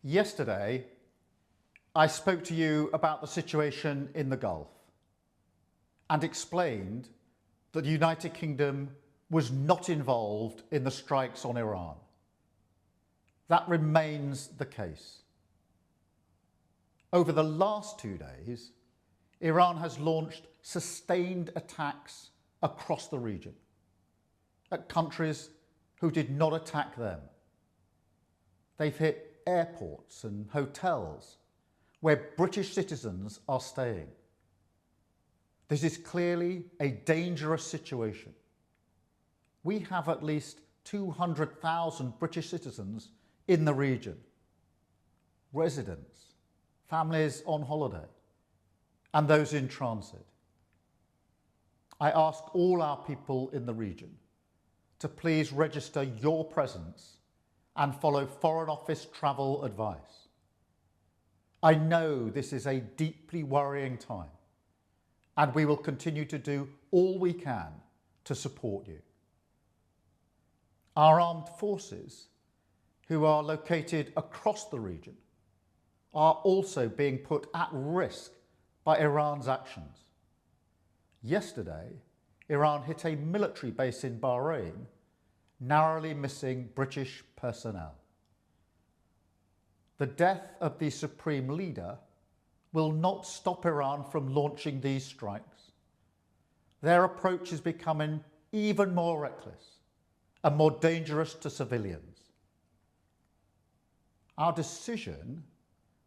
Yesterday, I spoke to you about the situation in the Gulf and explained that the United Kingdom was not involved in the strikes on Iran. That remains the case. Over the last 2 days, Iran has launched sustained attacks across the region at countries who did not attack them. They've hit airports and hotels where British citizens are staying. This is clearly a dangerous situation. We have at least 200,000 British citizens in the region, residents, families on holiday, and those in transit. I ask all our people in the region to please register your presence and follow Foreign Office travel advice. I know this is a deeply worrying time, and we will continue to do all we can to support you. Our armed forces, who are located across the region, are also being put at risk by Iran's actions. Yesterday, Iran hit a military base in Bahrain, narrowly missing British personnel. The death of the supreme leader will not stop Iran from launching these strikes. Their approach is becoming even more reckless and more dangerous to civilians. Our decision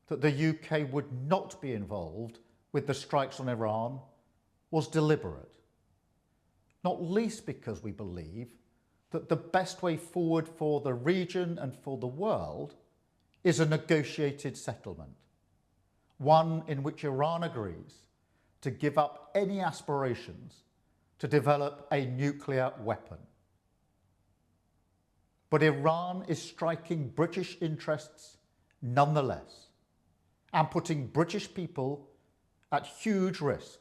that the UK would not be involved with the strikes on Iran was deliberate, not least because we believe that the best way forward for the region and for the world is a negotiated settlement, one in which Iran agrees to give up any aspirations to develop a nuclear weapon. But Iran is striking British interests nonetheless and putting British people at huge risk,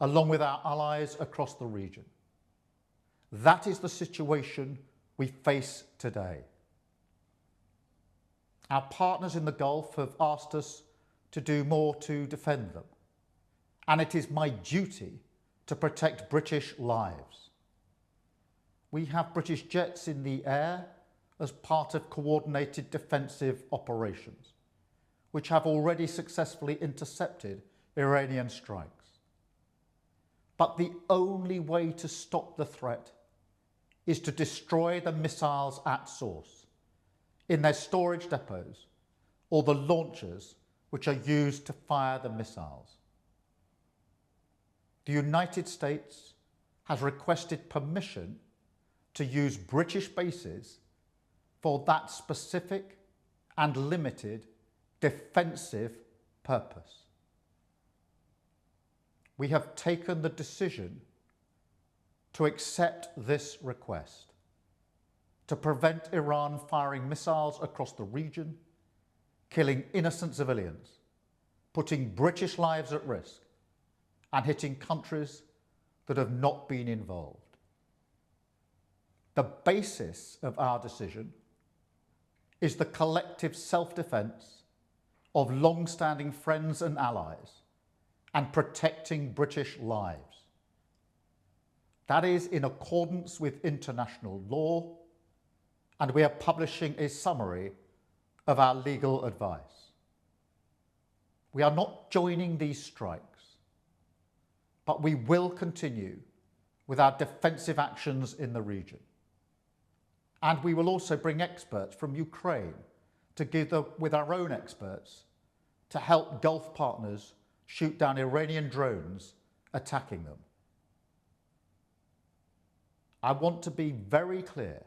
along with our allies across the region. That is the situation we face today. Our partners in the Gulf have asked us to do more to defend them, and it is my duty to protect British lives. We have British jets in the air as part of coordinated defensive operations, which have already successfully intercepted Iranian strikes. But the only way to stop the threat is to destroy the missiles at source, in their storage depots or the launchers which are used to fire the missiles. The United States has requested permission to use British bases for that specific and limited defensive purpose. We have taken the decision to accept this request, to prevent Iran firing missiles across the region, killing innocent civilians, putting British lives at risk, and hitting countries that have not been involved. The basis of our decision is the collective self-defence of long-standing friends and allies and protecting British lives. That is in accordance with international law, and we are publishing a summary of our legal advice. We are not joining these strikes, but we will continue with our defensive actions in the region. And we will also bring experts from Ukraine together with our own experts to help Gulf partners shoot down Iranian drones attacking them. I want to be very clear.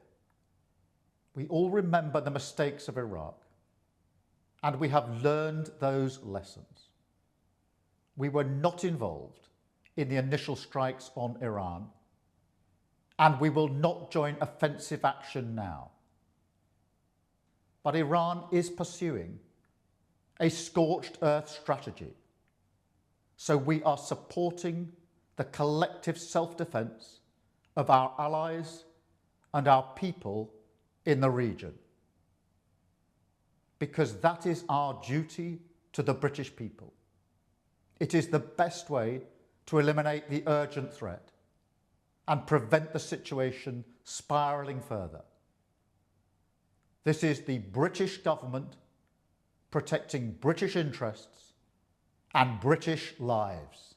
We all remember the mistakes of Iraq, and we have learned those lessons. We were not involved in the initial strikes on Iran, and we will not join offensive action now. But Iran is pursuing a scorched earth strategy, so we are supporting the collective self-defense of our allies and our people in the region. because that is our duty to the British people. It is the best way to eliminate the urgent threat and prevent the situation spiralling further. This is the British government protecting British interests and British lives.